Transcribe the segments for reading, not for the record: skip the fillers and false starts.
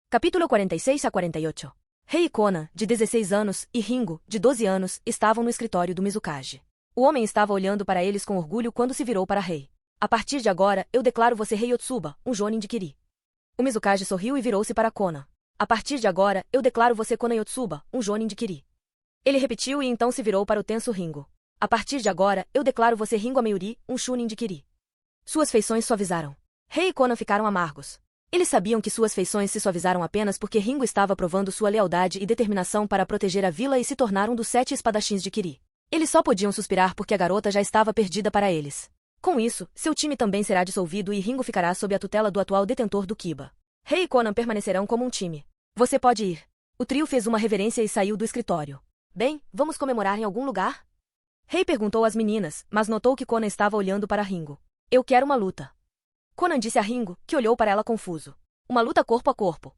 Capítulo 46 a 48. Rei e Konan, de 16 anos, e Ringo, de 12 anos, estavam no escritório do Mizukage. O homem estava olhando para eles com orgulho quando se virou para Rei. A partir de agora, eu declaro você Rei Yotsuba, um Jonin de Kiri. O Mizukage sorriu e virou-se para Konan. A partir de agora, eu declaro você Konan Yotsuba, um Jonin de Kiri. Ele repetiu e então se virou para o tenso Ringo. A partir de agora, eu declaro você Ringo Ameyuri, um Chunin de Kiri. Suas feições suavizaram. Rei e Konan ficaram amargos. Eles sabiam que suas feições se suavizaram apenas porque Ringo estava provando sua lealdade e determinação para proteger a vila e se tornar um dos 7 espadachins de Kiri. Eles só podiam suspirar porque a garota já estava perdida para eles. Com isso, seu time também será dissolvido e Ringo ficará sob a tutela do atual detentor do Kiba. Rei e Konan permanecerão como um time. Você pode ir. O trio fez uma reverência e saiu do escritório. Bem, vamos comemorar em algum lugar? Rei perguntou às meninas, mas notou que Konan estava olhando para Ringo. Eu quero uma luta. Konan disse a Ringo, que olhou para ela confuso. Uma luta corpo a corpo.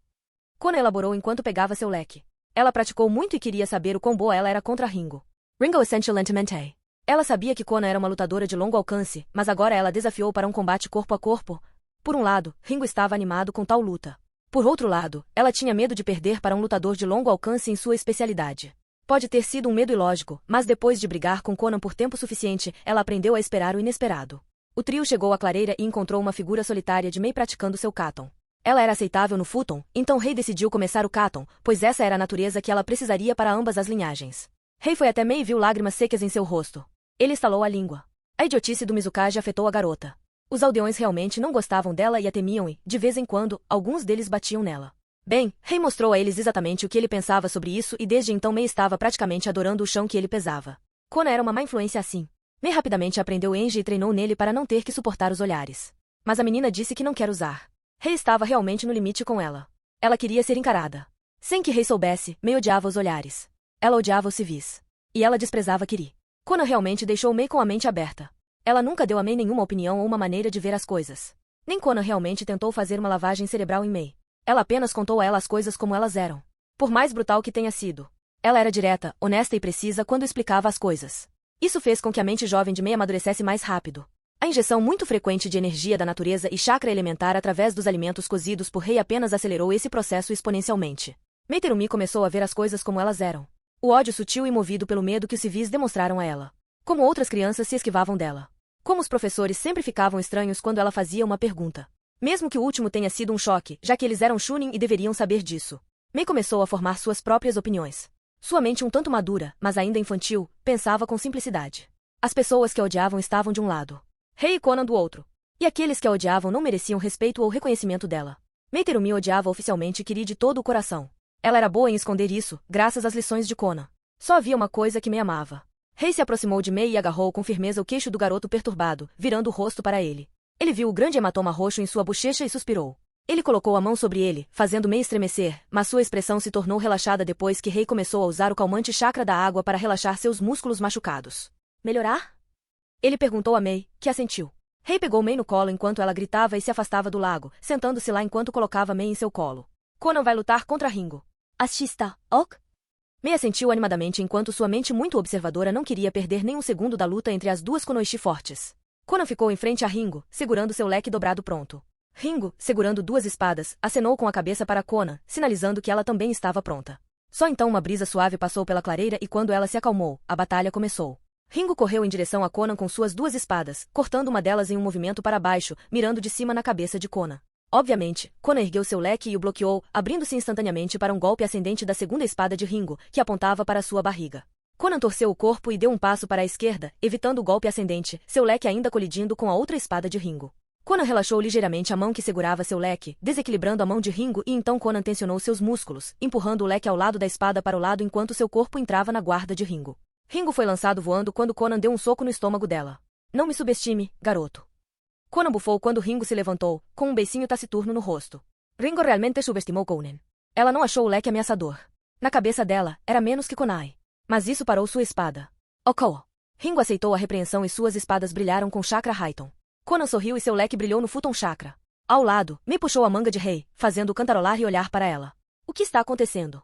Konan elaborou enquanto pegava seu leque. Ela praticou muito e queria saber o quão boa ela era contra Ringo. Ringo excelentemente. Ela sabia que Konan era uma lutadora de longo alcance, mas agora ela desafiou para um combate corpo a corpo. Por um lado, Ringo estava animado com tal luta. Por outro lado, ela tinha medo de perder para um lutador de longo alcance em sua especialidade. Pode ter sido um medo ilógico, mas depois de brigar com Konan por tempo suficiente, ela aprendeu a esperar o inesperado. O trio chegou à clareira e encontrou uma figura solitária de Mei praticando seu katon. Ela era aceitável no futon, então Rei decidiu começar o katon, pois essa era a natureza que ela precisaria para ambas as linhagens. Rei foi até Mei e viu lágrimas secas em seu rosto. Ele estalou a língua. A idiotice do Mizukage afetou a garota. Os aldeões realmente não gostavam dela e a temiam e, de vez em quando, alguns deles batiam nela. Bem, Rei mostrou a eles exatamente o que ele pensava sobre isso e desde então Mei estava praticamente adorando o chão que ele pesava. Konan era uma má influência assim. Mei rapidamente aprendeu Enji e treinou nele para não ter que suportar os olhares. Mas a menina disse que não quer usar. Rei estava realmente no limite com ela. Ela queria ser encarada. Sem que Rei soubesse, Mei odiava os olhares. Ela odiava os civis. E ela desprezava Kiri. Konan realmente deixou Mei com a mente aberta. Ela nunca deu a Mei nenhuma opinião ou uma maneira de ver as coisas. Nem Konan realmente tentou fazer uma lavagem cerebral em Mei. Ela apenas contou a ela as coisas como elas eram. Por mais brutal que tenha sido. Ela era direta, honesta e precisa quando explicava as coisas. Isso fez com que a mente jovem de Mei amadurecesse mais rápido. A injeção muito frequente de energia da natureza e chakra elementar através dos alimentos cozidos por Rei apenas acelerou esse processo exponencialmente. Mei Terumi começou a ver as coisas como elas eram. O ódio sutil e movido pelo medo que os civis demonstraram a ela. Como outras crianças se esquivavam dela. Como os professores sempre ficavam estranhos quando ela fazia uma pergunta. Mesmo que o último tenha sido um choque, já que eles eram Chunin e deveriam saber disso. Mei começou a formar suas próprias opiniões. Sua mente um tanto madura, mas ainda infantil, pensava com simplicidade. As pessoas que a odiavam estavam de um lado. Rei e Konan do outro. E aqueles que a odiavam não mereciam respeito ou reconhecimento dela. Mei Terumi odiava oficialmente Kiri de todo o coração. Ela era boa em esconder isso, graças às lições de Konan. Só havia uma coisa que Mei amava. Rei se aproximou de Mei e agarrou com firmeza o queixo do garoto perturbado, virando o rosto para ele. Ele viu o grande hematoma roxo em sua bochecha e suspirou. Ele colocou a mão sobre ele, fazendo Mei estremecer, mas sua expressão se tornou relaxada depois que Rei começou a usar o calmante chakra da água para relaxar seus músculos machucados. Melhorar? Ele perguntou a Mei, que assentiu. Rei pegou Mei no colo enquanto ela gritava e se afastava do lago, sentando-se lá enquanto colocava Mei em seu colo. Konan vai lutar contra Ringo. Assista, ok? Mei assentiu animadamente enquanto sua mente muito observadora não queria perder nem um segundo da luta entre as duas Kunoichi fortes. Konan ficou em frente a Ringo, segurando seu leque dobrado pronto. Ringo, segurando duas espadas, acenou com a cabeça para Konan, sinalizando que ela também estava pronta. Só então uma brisa suave passou pela clareira e quando ela se acalmou, a batalha começou. Ringo correu em direção a Konan com suas duas espadas, cortando uma delas em um movimento para baixo, mirando de cima na cabeça de Konan. Obviamente, Konan ergueu seu leque e o bloqueou, abrindo-se instantaneamente para um golpe ascendente da segunda espada de Ringo, que apontava para sua barriga. Konan torceu o corpo e deu um passo para a esquerda, evitando o golpe ascendente, seu leque ainda colidindo com a outra espada de Ringo. Konan relaxou ligeiramente a mão que segurava seu leque, desequilibrando a mão de Ringo e então Konan tensionou seus músculos, empurrando o leque ao lado da espada para o lado enquanto seu corpo entrava na guarda de Ringo. Ringo foi lançado voando quando Konan deu um soco no estômago dela. Não me subestime, garoto. Konan bufou quando Ringo se levantou, com um beicinho taciturno no rosto. Ringo realmente subestimou Konan. Ela não achou o leque ameaçador. Na cabeça dela, era menos que Konai. Mas isso parou sua espada. Ok. Ringo aceitou a repreensão e suas espadas brilharam com chakra Raiton. Konan sorriu e seu leque brilhou no futon chakra. Ao lado, Mei puxou a manga de Rei, fazendo-o cantarolar e olhar para ela. O que está acontecendo?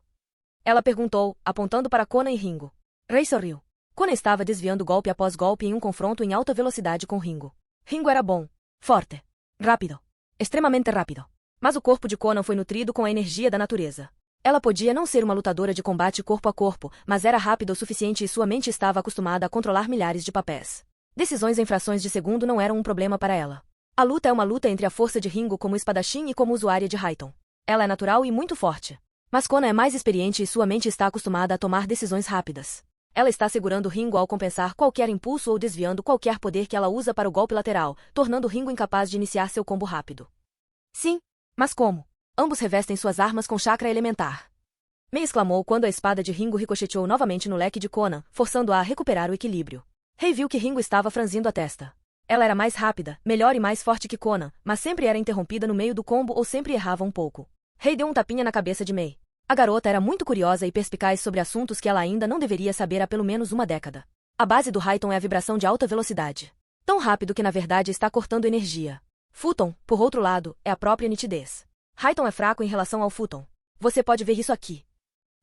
Ela perguntou, apontando para Konan e Ringo. Rei sorriu. Konan estava desviando golpe após golpe em um confronto em alta velocidade com Ringo. Ringo era bom, forte, rápido, extremamente rápido. Mas o corpo de Conan foi nutrido com a energia da natureza. Ela podia não ser uma lutadora de combate corpo a corpo, mas era rápida o suficiente e sua mente estava acostumada a controlar milhares de papéis. Decisões em frações de segundo não eram um problema para ela. A luta é uma luta entre a força de Ringo como espadachim e como usuária de Raiden. Ela é natural e muito forte. Mas Conan é mais experiente e sua mente está acostumada a tomar decisões rápidas. Ela está segurando Ringo ao compensar qualquer impulso ou desviando qualquer poder que ela usa para o golpe lateral, tornando Ringo incapaz de iniciar seu combo rápido. Sim, mas como? Ambos revestem suas armas com chakra elementar. Mei exclamou quando a espada de Ringo ricocheteou novamente no leque de Conan, forçando-a a recuperar o equilíbrio. Rei viu que Ringo estava franzindo a testa. Ela era mais rápida, melhor e mais forte que Conan, mas sempre era interrompida no meio do combo ou sempre errava um pouco. Rei deu um tapinha na cabeça de Mei. A garota era muito curiosa e perspicaz sobre assuntos que ela ainda não deveria saber há pelo menos uma década. A base do Raiden é a vibração de alta velocidade. Tão rápido que na verdade está cortando energia. Futon, por outro lado, é a própria nitidez. Raiden é fraco em relação ao Futon. Você pode ver isso aqui.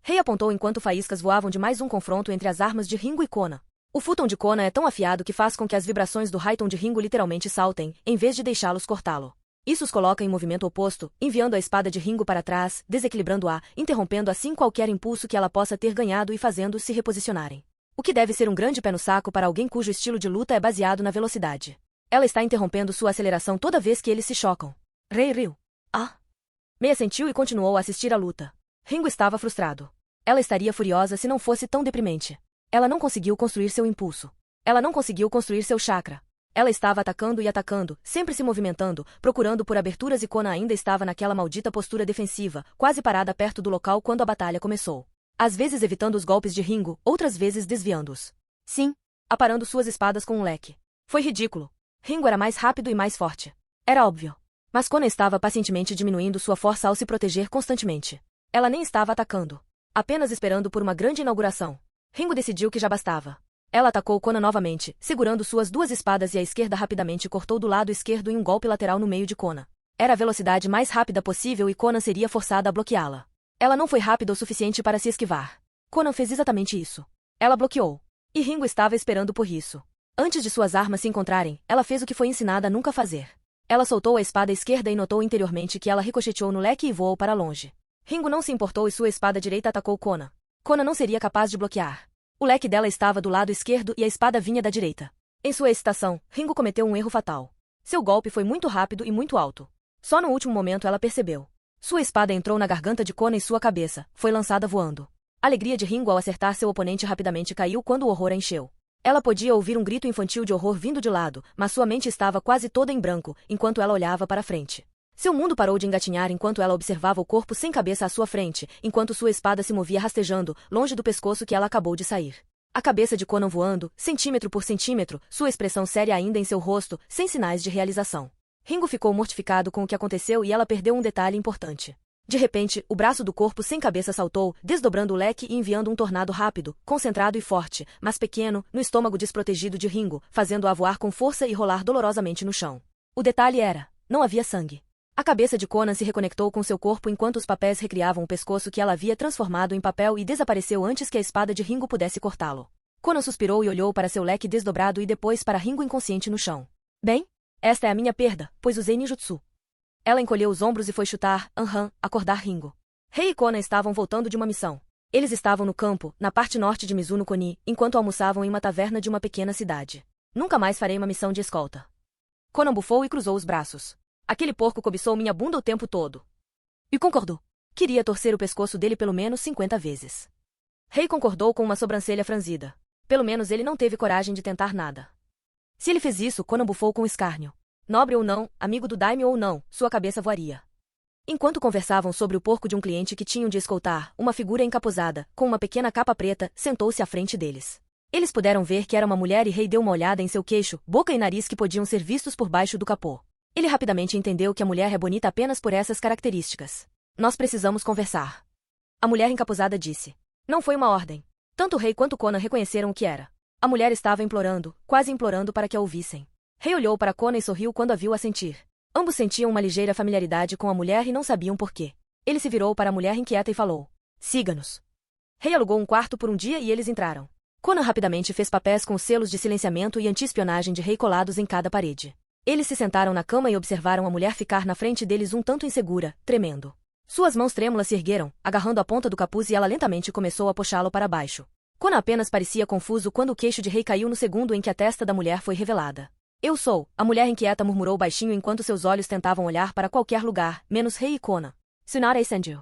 Rei apontou enquanto faíscas voavam de mais um confronto entre as armas de Ringo e Conan. O Futon de Conan é tão afiado que faz com que as vibrações do Raiden de Ringo literalmente saltem, em vez de deixá-los cortá-lo. Isso os coloca em movimento oposto, enviando a espada de Ringo para trás, desequilibrando-a, interrompendo assim qualquer impulso que ela possa ter ganhado e fazendo-os se reposicionarem. O que deve ser um grande pé no saco para alguém cujo estilo de luta é baseado na velocidade. Ela está interrompendo sua aceleração toda vez que eles se chocam. Rei riu. Ah! Mei assentiu e continuou a assistir à luta. Ringo estava frustrado. Ela estaria furiosa se não fosse tão deprimente. Ela não conseguiu construir seu impulso. Ela não conseguiu construir seu chakra. Ela estava atacando e atacando, sempre se movimentando, procurando por aberturas e Conan ainda estava naquela maldita postura defensiva, quase parada perto do local quando a batalha começou. Às vezes evitando os golpes de Ringo, outras vezes desviando-os. Sim, aparando suas espadas com um leque. Foi ridículo. Ringo era mais rápido e mais forte. Era óbvio. Mas Conan estava pacientemente diminuindo sua força ao se proteger constantemente. Ela nem estava atacando. Apenas esperando por uma grande inauguração. Ringo decidiu que já bastava. Ela atacou Conan novamente, segurando suas duas espadas e a esquerda rapidamente cortou do lado esquerdo em um golpe lateral no meio de Conan. Era a velocidade mais rápida possível e Conan seria forçada a bloqueá-la. Ela não foi rápida o suficiente para se esquivar. Conan fez exatamente isso. Ela bloqueou. E Ringo estava esperando por isso. Antes de suas armas se encontrarem, ela fez o que foi ensinada a nunca fazer. Ela soltou a espada esquerda e notou interiormente que ela ricocheteou no leque e voou para longe. Ringo não se importou e sua espada direita atacou Conan. Conan não seria capaz de bloquear. O leque dela estava do lado esquerdo e a espada vinha da direita. Em sua excitação, Ringo cometeu um erro fatal. Seu golpe foi muito rápido e muito alto. Só no último momento ela percebeu. Sua espada entrou na garganta de Conan e sua cabeça foi lançada voando. A alegria de Ringo ao acertar seu oponente rapidamente caiu quando o horror a encheu. Ela podia ouvir um grito infantil de horror vindo de lado, mas sua mente estava quase toda em branco, enquanto ela olhava para frente. Seu mundo parou de engatinhar enquanto ela observava o corpo sem cabeça à sua frente, enquanto sua espada se movia rastejando, longe do pescoço que ela acabou de sair. A cabeça de Conan voando, centímetro por centímetro, sua expressão séria ainda em seu rosto, sem sinais de realização. Ringo ficou mortificado com o que aconteceu e ela perdeu um detalhe importante. De repente, o braço do corpo sem cabeça saltou, desdobrando o leque e enviando um tornado rápido, concentrado e forte, mas pequeno, no estômago desprotegido de Ringo, fazendo-a voar com força e rolar dolorosamente no chão. O detalhe era: não havia sangue. A cabeça de Conan se reconectou com seu corpo enquanto os papéis recriavam o pescoço que ela havia transformado em papel e desapareceu antes que a espada de Ringo pudesse cortá-lo. Conan suspirou e olhou para seu leque desdobrado e depois para Ringo inconsciente no chão. Bem, esta é a minha perda, pois usei ninjutsu. Ela encolheu os ombros e foi chutar, acordar Ringo. Rei e Conan estavam voltando de uma missão. Eles estavam no campo, na parte norte de Mizuno Koni, enquanto almoçavam em uma taverna de uma pequena cidade. Nunca mais farei uma missão de escolta. Conan bufou e cruzou os braços. Aquele porco cobiçou minha bunda o tempo todo. E concordou. Queria torcer o pescoço dele pelo menos 50 vezes. Rei concordou com uma sobrancelha franzida. Pelo menos ele não teve coragem de tentar nada. Se ele fez isso, Conan bufou com escárnio. Nobre ou não, amigo do daimyo ou não, sua cabeça voaria. Enquanto conversavam sobre o porco de um cliente que tinham de escoltar, uma figura encapuzada, com uma pequena capa preta, sentou-se à frente deles. Eles puderam ver que era uma mulher e Rei deu uma olhada em seu queixo, boca e nariz que podiam ser vistos por baixo do capô. Ele rapidamente entendeu que a mulher é bonita apenas por essas características. Nós precisamos conversar. A mulher encapuzada disse. Não foi uma ordem. Tanto o Rei quanto Conan reconheceram o que era. A mulher estava implorando, quase implorando para que a ouvissem. Rei olhou para Conan e sorriu quando a viu assentir. Ambos sentiam uma ligeira familiaridade com a mulher e não sabiam por quê. Ele se virou para a mulher inquieta e falou. Siga-nos. Rei alugou um quarto por um dia e eles entraram. Conan rapidamente fez papéis com os selos de silenciamento e anti-espionagem de Rei colados em cada parede. Eles se sentaram na cama e observaram a mulher ficar na frente deles um tanto insegura, tremendo. Suas mãos trêmulas se ergueram, agarrando a ponta do capuz e ela lentamente começou a puxá-lo para baixo. Conan apenas parecia confuso quando o queixo de Rei caiu no segundo em que a testa da mulher foi revelada. Eu sou, a mulher inquieta murmurou baixinho enquanto seus olhos tentavam olhar para qualquer lugar, menos Rei e Conan. Tsunade Senju.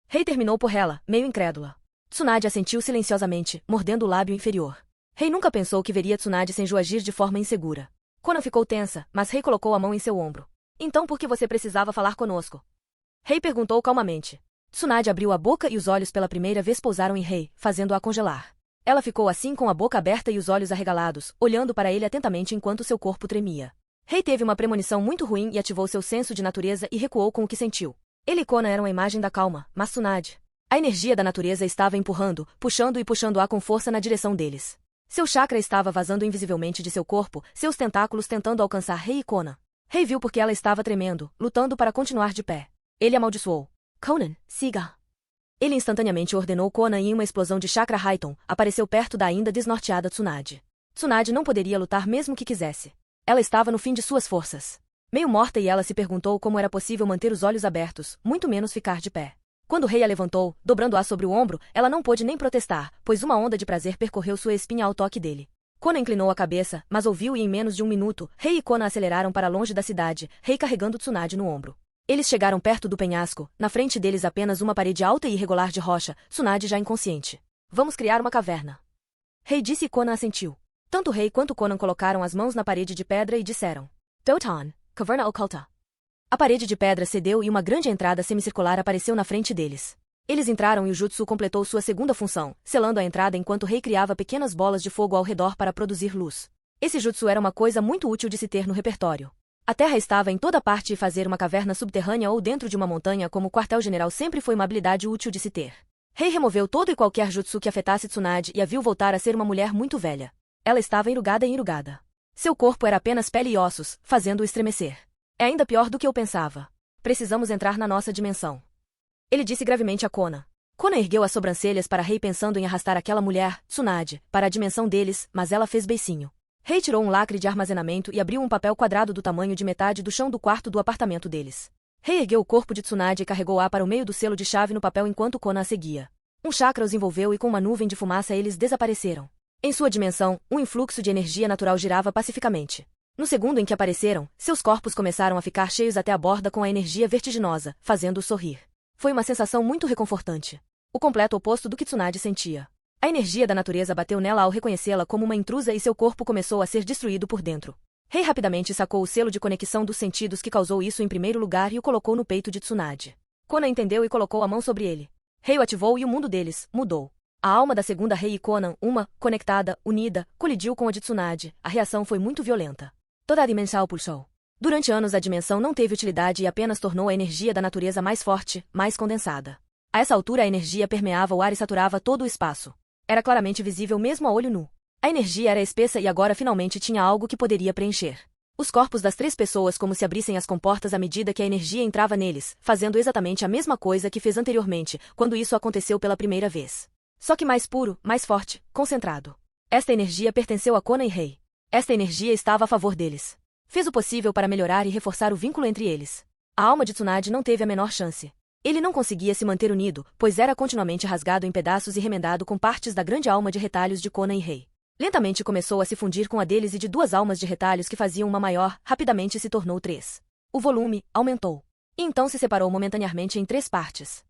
Rei terminou por ela, meio incrédula. Tsunade assentiu silenciosamente, mordendo o lábio inferior. Rei nunca pensou que veria Tsunade Senju agir de forma insegura. Conan ficou tensa, mas Rei colocou a mão em seu ombro. Então por que você precisava falar conosco? Rei perguntou calmamente. Tsunade abriu a boca e os olhos pela primeira vez pousaram em Rei, fazendo-a congelar. Ela ficou assim com a boca aberta e os olhos arregalados, olhando para ele atentamente enquanto seu corpo tremia. Rei teve uma premonição muito ruim e ativou seu senso de natureza e recuou com o que sentiu. Ele e Conan eram a imagem da calma, mas Tsunade. A energia da natureza estava empurrando, puxando e puxando-a com força na direção deles. Seu chakra estava vazando invisivelmente de seu corpo, seus tentáculos tentando alcançar Rei e Conan. Rei viu porque ela estava tremendo, lutando para continuar de pé. Ele amaldiçoou. Conan, siga. Ele instantaneamente ordenou Conan e em uma explosão de chakra Raiton, apareceu perto da ainda desnorteada Tsunade. Tsunade não poderia lutar mesmo que quisesse. Ela estava no fim de suas forças. Meio morta e ela se perguntou como era possível manter os olhos abertos, muito menos ficar de pé. Quando Rei a levantou, dobrando-a sobre o ombro, ela não pôde nem protestar, pois uma onda de prazer percorreu sua espinha ao toque dele. Conan inclinou a cabeça, mas ouviu e em menos de um minuto, Rei e Conan aceleraram para longe da cidade, Rei carregando Tsunade no ombro. Eles chegaram perto do penhasco, na frente deles apenas uma parede alta e irregular de rocha, Tsunade já inconsciente. Vamos criar uma caverna. Rei disse e Conan assentiu. Tanto Rei quanto Conan colocaram as mãos na parede de pedra e disseram. Dotan, caverna oculta. A parede de pedra cedeu e uma grande entrada semicircular apareceu na frente deles. Eles entraram e o jutsu completou sua segunda função, selando a entrada enquanto Rei criava pequenas bolas de fogo ao redor para produzir luz. Esse jutsu era uma coisa muito útil de se ter no repertório. A terra estava em toda parte e fazer uma caverna subterrânea ou dentro de uma montanha como quartel-general sempre foi uma habilidade útil de se ter. Rei removeu todo e qualquer jutsu que afetasse Tsunade e a viu voltar a ser uma mulher muito velha. Ela estava enrugada e enrugada. Seu corpo era apenas pele e ossos, fazendo-o estremecer. É ainda pior do que eu pensava. Precisamos entrar na nossa dimensão. Ele disse gravemente a Conan. Conan ergueu as sobrancelhas para Rei pensando em arrastar aquela mulher, Tsunade, para a dimensão deles, mas ela fez beicinho. Rei tirou um lacre de armazenamento e abriu um papel quadrado do tamanho de metade do chão do quarto do apartamento deles. Rei ergueu o corpo de Tsunade e carregou-a para o meio do selo de chave no papel enquanto Conan a seguia. Um chakra os envolveu e com uma nuvem de fumaça eles desapareceram. Em sua dimensão, um influxo de energia natural girava pacificamente. No segundo em que apareceram, seus corpos começaram a ficar cheios até a borda com a energia vertiginosa, fazendo-os sorrir. Foi uma sensação muito reconfortante. O completo oposto do que Tsunade sentia. A energia da natureza bateu nela ao reconhecê-la como uma intrusa e seu corpo começou a ser destruído por dentro. Rei rapidamente sacou o selo de conexão dos sentidos que causou isso em primeiro lugar e o colocou no peito de Tsunade. Conan entendeu e colocou a mão sobre ele. Rei o ativou e o mundo deles mudou. A alma da segunda Rei e Conan, uma, conectada, unida, colidiu com a de Tsunade. A reação foi muito violenta. Toda a dimensão pulsou. Durante anos a dimensão não teve utilidade e apenas tornou a energia da natureza mais forte, mais condensada. A essa altura a energia permeava o ar e saturava todo o espaço. Era claramente visível mesmo a olho nu. A energia era espessa e agora finalmente tinha algo que poderia preencher. Os corpos das três pessoas como se abrissem as comportas à medida que a energia entrava neles, fazendo exatamente a mesma coisa que fez anteriormente, quando isso aconteceu pela primeira vez. Só que mais puro, mais forte, concentrado. Esta energia pertenceu a Conan e Rei. Esta energia estava a favor deles. Fez o possível para melhorar e reforçar o vínculo entre eles. A alma de Tsunade não teve a menor chance. Ele não conseguia se manter unido, pois era continuamente rasgado em pedaços e remendado com partes da grande alma de retalhos de Conan e Rei. Lentamente começou a se fundir com a deles e de duas almas de retalhos que faziam uma maior, rapidamente se tornou três. O volume aumentou. E então se separou momentaneamente em três partes.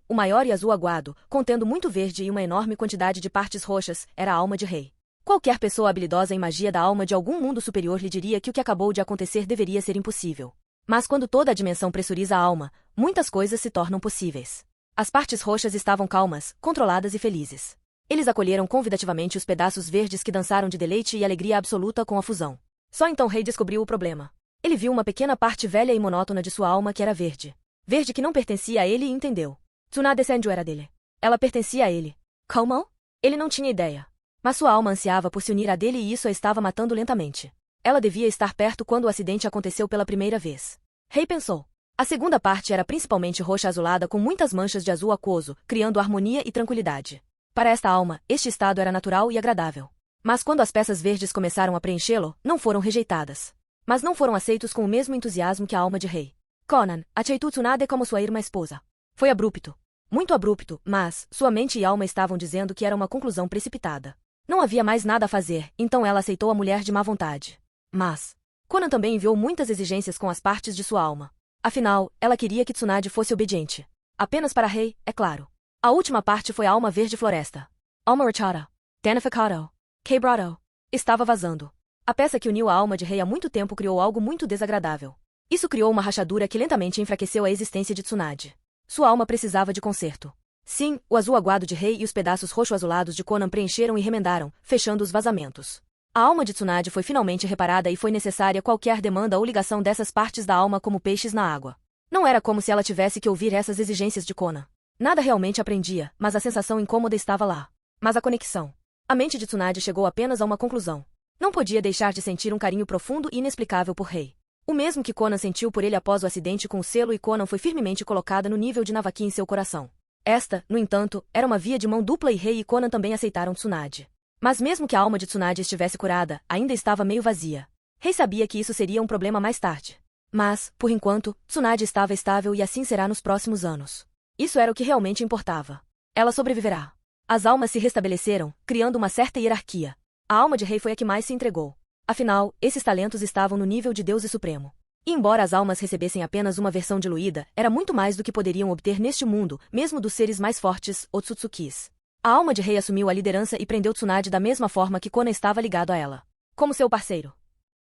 O maior e azul aguado, contendo muito verde e uma enorme quantidade de partes roxas, era a alma de Rei. Qualquer pessoa habilidosa em magia da alma de algum mundo superior lhe diria que o que acabou de acontecer deveria ser impossível. Mas quando toda a dimensão pressuriza a alma, muitas coisas se tornam possíveis. As partes roxas estavam calmas, controladas e felizes. Eles acolheram convidativamente os pedaços verdes que dançaram de deleite e alegria absoluta com a fusão. Só então Rei descobriu o problema. Ele viu uma pequena parte velha e monótona de sua alma que era verde. Verde que não pertencia a ele e entendeu. Tsunade Senju era dele. Ela pertencia a ele. Como? Ele não tinha ideia. Mas sua alma ansiava por se unir à dele e isso a estava matando lentamente. Ela devia estar perto quando o acidente aconteceu pela primeira vez. Rei pensou. A segunda parte era principalmente roxa azulada com muitas manchas de azul aquoso, criando harmonia e tranquilidade. Para esta alma, este estado era natural e agradável. Mas quando as peças verdes começaram a preenchê-lo, não foram rejeitadas. Mas não foram aceitos com o mesmo entusiasmo que a alma de Rei. Conan aceitou Tsunade como sua irmã esposa. Foi abrupto. Muito abrupto, mas sua mente e alma estavam dizendo que era uma conclusão precipitada. Não havia mais nada a fazer, então ela aceitou a mulher de má vontade. Mas Conan também enviou muitas exigências com as partes de sua alma. Afinal, ela queria que Tsunade fosse obediente. Apenas para Rei, é claro. A última parte foi a alma verde floresta. Alma Rachata. Danificado. Quebrado. Estava vazando. A peça que uniu a alma de Rei há muito tempo criou algo muito desagradável. Isso criou uma rachadura que lentamente enfraqueceu a existência de Tsunade. Sua alma precisava de conserto. Sim, o azul aguado de Rei e os pedaços roxo-azulados de Conan preencheram e remendaram, fechando os vazamentos. A alma de Tsunade foi finalmente reparada e foi necessária qualquer demanda ou ligação dessas partes da alma como peixes na água. Não era como se ela tivesse que ouvir essas exigências de Conan. Nada realmente aprendia, mas a sensação incômoda estava lá. Mas a conexão. A mente de Tsunade chegou apenas a uma conclusão. Não podia deixar de sentir um carinho profundo e inexplicável por Rei. O mesmo que Conan sentiu por ele após o acidente com o selo, e Conan foi firmemente colocada no nível de Navaki em seu coração. Esta, no entanto, era uma via de mão dupla e Rei e Conan também aceitaram Tsunade. Mas mesmo que a alma de Tsunade estivesse curada, ainda estava meio vazia. Rei sabia que isso seria um problema mais tarde. Mas, por enquanto, Tsunade estava estável e assim será nos próximos anos. Isso era o que realmente importava. Ela sobreviverá. As almas se restabeleceram, criando uma certa hierarquia. A alma de Rei foi a que mais se entregou. Afinal, esses talentos estavam no nível de Deus e Supremo. E embora as almas recebessem apenas uma versão diluída, era muito mais do que poderiam obter neste mundo, mesmo dos seres mais fortes, Otsutsukis. A alma de Rei assumiu a liderança e prendeu Tsunade da mesma forma que Conan estava ligado a ela. Como seu parceiro.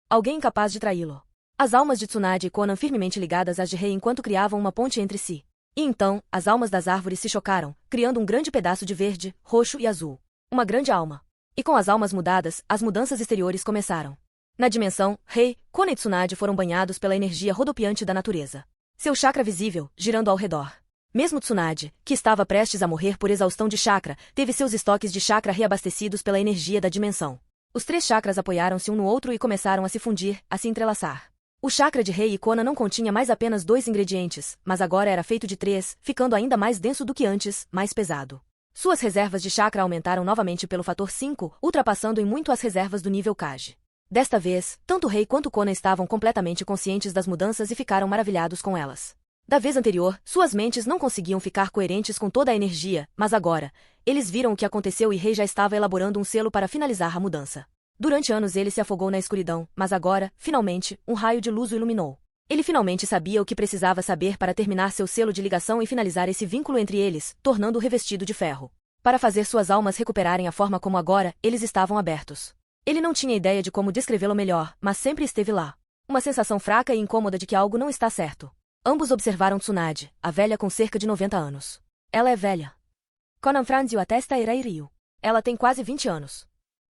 Alguém incapaz de traí-lo. As almas de Tsunade e Conan firmemente ligadas às de Rei enquanto criavam uma ponte entre si. E então, as almas das árvores se chocaram, criando um grande pedaço de verde, roxo e azul. Uma grande alma. E com as almas mudadas, as mudanças exteriores começaram. Na dimensão, Rei, Conan e Tsunade foram banhados pela energia rodopiante da natureza. Seu chakra visível, girando ao redor. Mesmo Tsunade, que estava prestes a morrer por exaustão de chakra, teve seus estoques de chakra reabastecidos pela energia da dimensão. Os três chakras apoiaram-se um no outro e começaram a se fundir, a se entrelaçar. O chakra de Rei e Conan não continha mais apenas 2 ingredientes, mas agora era feito de 3, ficando ainda mais denso do que antes, mais pesado. Suas reservas de chakra aumentaram novamente pelo fator 5, ultrapassando em muito as reservas do nível Kage. Desta vez, tanto Rei quanto Conan estavam completamente conscientes das mudanças e ficaram maravilhados com elas. Da vez anterior, suas mentes não conseguiam ficar coerentes com toda a energia, mas agora, eles viram o que aconteceu e Rei já estava elaborando um selo para finalizar a mudança. Durante anos ele se afogou na escuridão, mas agora, finalmente, um raio de luz o iluminou. Ele finalmente sabia o que precisava saber para terminar seu selo de ligação e finalizar esse vínculo entre eles, tornando-o revestido de ferro. Para fazer suas almas recuperarem a forma como agora, eles estavam abertos. Ele não tinha ideia de como descrevê-lo melhor, mas sempre esteve lá. Uma sensação fraca e incômoda de que algo não está certo. Ambos observaram Tsunade, a velha com cerca de 90 anos. Ela é velha. Conan franziu a testa e riu. Ela tem quase 20 anos.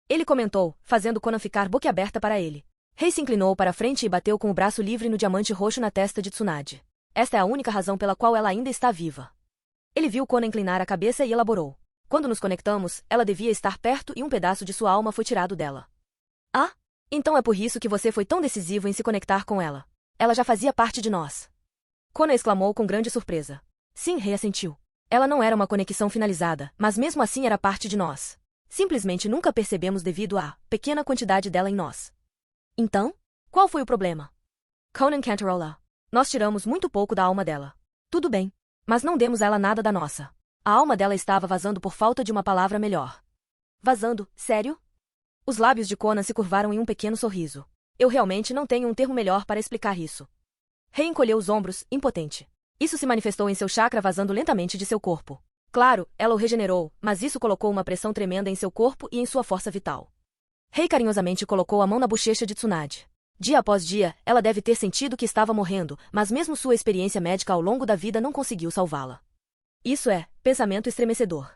Ele comentou, fazendo Conan ficar boquiaberta para ele. Rei se inclinou para a frente e bateu com o braço livre no diamante roxo na testa de Tsunade. Esta é a única razão pela qual ela ainda está viva. Ele viu Conan inclinar a cabeça e elaborou. Quando nos conectamos, ela devia estar perto e um pedaço de sua alma foi tirado dela. Ah? Então é por isso que você foi tão decisivo em se conectar com ela. Ela já fazia parte de nós. Conan exclamou com grande surpresa. Sim, Rei assentiu. Ela não era uma conexão finalizada, mas mesmo assim era parte de nós. Simplesmente nunca percebemos devido à pequena quantidade dela em nós. Então? Qual foi o problema? Conan cantarola. Nós tiramos muito pouco da alma dela. Tudo bem. Mas não demos a ela nada da nossa. A alma dela estava vazando por falta de uma palavra melhor. Vazando? Sério? Os lábios de Conan se curvaram em um pequeno sorriso. Eu realmente não tenho um termo melhor para explicar isso. Rei encolheu os ombros, impotente. Isso se manifestou em seu chakra vazando lentamente de seu corpo. Claro, ela o regenerou, mas isso colocou uma pressão tremenda em seu corpo e em sua força vital. Rei carinhosamente colocou a mão na bochecha de Tsunade. Dia após dia, ela deve ter sentido que estava morrendo, mas mesmo sua experiência médica ao longo da vida não conseguiu salvá-la. Isso é, pensamento estremecedor.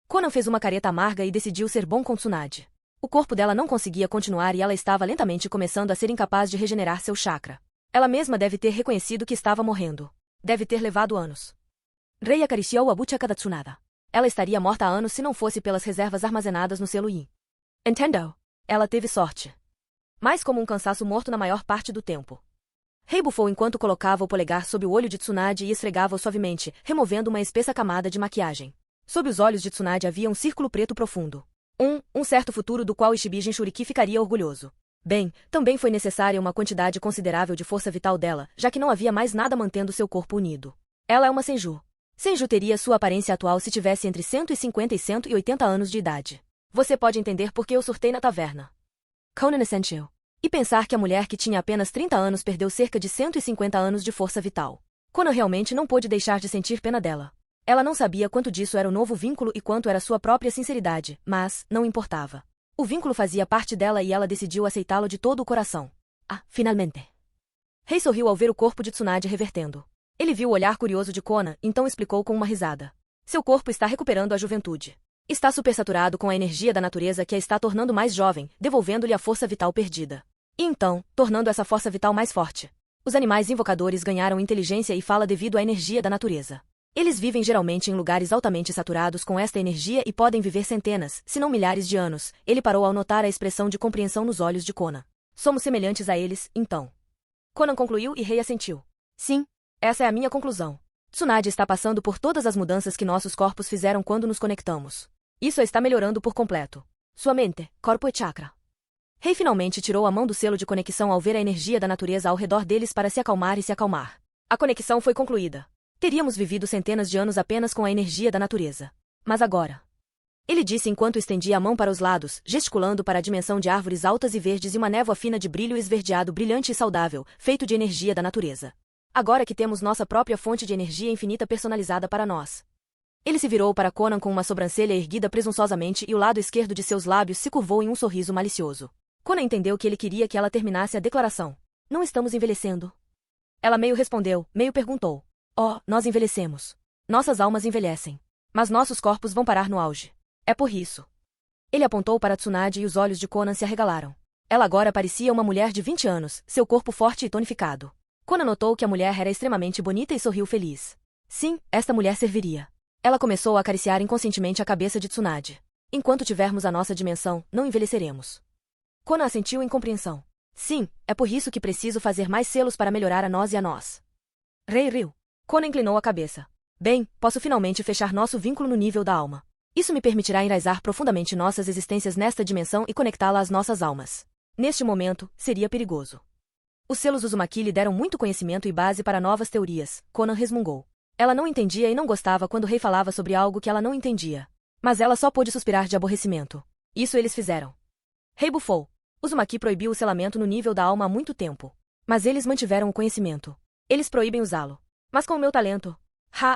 Conan fez uma careta amarga e decidiu ser bom com Tsunade. O corpo dela não conseguia continuar e ela estava lentamente começando a ser incapaz de regenerar seu chakra. Ela mesma deve ter reconhecido que estava morrendo. Deve ter levado anos. Rei acariciou a bútica da Tsunade. Ela estaria morta há anos se não fosse pelas reservas armazenadas no selo Yin. Entendeu? Ela teve sorte. Mais como um cansaço morto na maior parte do tempo. Rei bufou enquanto colocava o polegar sob o olho de Tsunade e esfregava-o suavemente, removendo uma espessa camada de maquiagem. Sob os olhos de Tsunade havia um círculo preto profundo. Um certo futuro do qual Ishibi Jinchuriki ficaria orgulhoso. Bem, também foi necessária uma quantidade considerável de força vital dela, já que não havia mais nada mantendo seu corpo unido. Ela é uma Senju. Senju teria sua aparência atual se tivesse entre 150 e 180 anos de idade. Você pode entender por que eu surtei na taverna. Conan assentiu. E pensar que a mulher que tinha apenas 30 anos perdeu cerca de 150 anos de força vital. Conan realmente não pôde deixar de sentir pena dela. Ela não sabia quanto disso era o novo vínculo e quanto era sua própria sinceridade, mas não importava. O vínculo fazia parte dela e ela decidiu aceitá-lo de todo o coração. Ah, finalmente. Rei sorriu ao ver o corpo de Tsunade revertendo. Ele viu o olhar curioso de Conan, então explicou com uma risada. Seu corpo está recuperando a juventude. Está supersaturado com a energia da natureza que a está tornando mais jovem, devolvendo-lhe a força vital perdida. E então, tornando essa força vital mais forte. Os animais invocadores ganharam inteligência e fala devido à energia da natureza. Eles vivem geralmente em lugares altamente saturados com esta energia e podem viver centenas, se não milhares de anos. Ele parou ao notar a expressão de compreensão nos olhos de Conan. Somos semelhantes a eles, então. Conan concluiu e Rei assentiu. Sim, essa é a minha conclusão. Tsunade está passando por todas as mudanças que nossos corpos fizeram quando nos conectamos. Isso a está melhorando por completo. Sua mente, corpo e chakra. Rei finalmente tirou a mão do selo de conexão ao ver a energia da natureza ao redor deles para se acalmar e se acalmar. A conexão foi concluída. Teríamos vivido centenas de anos apenas com a energia da natureza. Mas agora... Ele disse enquanto estendia a mão para os lados, gesticulando para a dimensão de árvores altas e verdes e uma névoa fina de brilho esverdeado brilhante e saudável, feito de energia da natureza. Agora que temos nossa própria fonte de energia infinita personalizada para nós. Ele se virou para Conan com uma sobrancelha erguida presunçosamente e o lado esquerdo de seus lábios se curvou em um sorriso malicioso. Conan entendeu que ele queria que ela terminasse a declaração. Não estamos envelhecendo. Ela meio respondeu, meio perguntou. Oh, nós envelhecemos. Nossas almas envelhecem. Mas nossos corpos vão parar no auge. É por isso. Ele apontou para Tsunade e os olhos de Conan se arregalaram. Ela agora parecia uma mulher de 20 anos, seu corpo forte e tonificado. Conan notou que a mulher era extremamente bonita e sorriu feliz. Sim, esta mulher serviria. Ela começou a acariciar inconscientemente a cabeça de Tsunade. Enquanto tivermos a nossa dimensão, não envelheceremos. Conan assentiu em compreensão. Sim, é por isso que preciso fazer mais selos para melhorar a nós e a nós. Rei riu. Conan inclinou a cabeça. Bem, posso finalmente fechar nosso vínculo no nível da alma. Isso me permitirá enraizar profundamente nossas existências nesta dimensão e conectá-la às nossas almas. Neste momento, seria perigoso. Os selos Uzumaki lhe deram muito conhecimento e base para novas teorias, Conan resmungou. Ela não entendia e não gostava quando o rei falava sobre algo que ela não entendia. Mas ela só pôde suspirar de aborrecimento. Isso eles fizeram. Rei bufou. Uzumaki proibiu o selamento no nível da alma há muito tempo. Mas eles mantiveram o conhecimento. Eles proíbem usá-lo. Mas com o meu talento...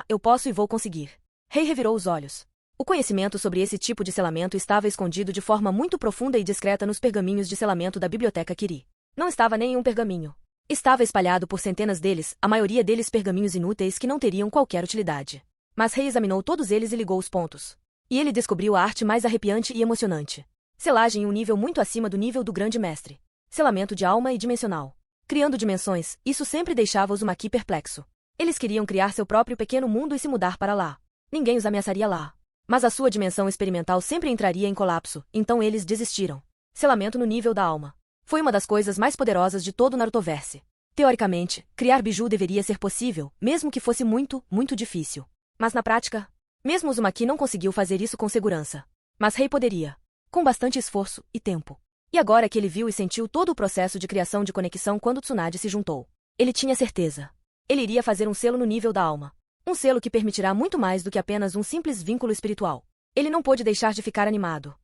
eu posso e vou conseguir. Rei revirou os olhos. O conhecimento sobre esse tipo de selamento estava escondido de forma muito profunda e discreta nos pergaminhos de selamento da biblioteca Kiri. Não estava nem em um pergaminho. Estava espalhado por centenas deles, a maioria deles pergaminhos inúteis que não teriam qualquer utilidade. Mas Rei examinou todos eles e ligou os pontos. E ele descobriu a arte mais arrepiante e emocionante. Selagem em um nível muito acima do nível do grande mestre. Selamento de alma e dimensional. Criando dimensões, isso sempre deixava Uzumaki perplexo. Eles queriam criar seu próprio pequeno mundo e se mudar para lá. Ninguém os ameaçaria lá. Mas a sua dimensão experimental sempre entraria em colapso, então eles desistiram. Selamento no nível da alma. Foi uma das coisas mais poderosas de todo o Narutoverse. Teoricamente, criar biju deveria ser possível, mesmo que fosse muito, muito difícil. Mas na prática, mesmo Uzumaki não conseguiu fazer isso com segurança. Mas Rei poderia. Com bastante esforço e tempo. E agora que ele viu e sentiu todo o processo de criação de conexão quando Tsunade se juntou. Ele tinha certeza. Ele iria fazer um selo no nível da alma. Um selo que permitirá muito mais do que apenas um simples vínculo espiritual. Ele não pôde deixar de ficar animado.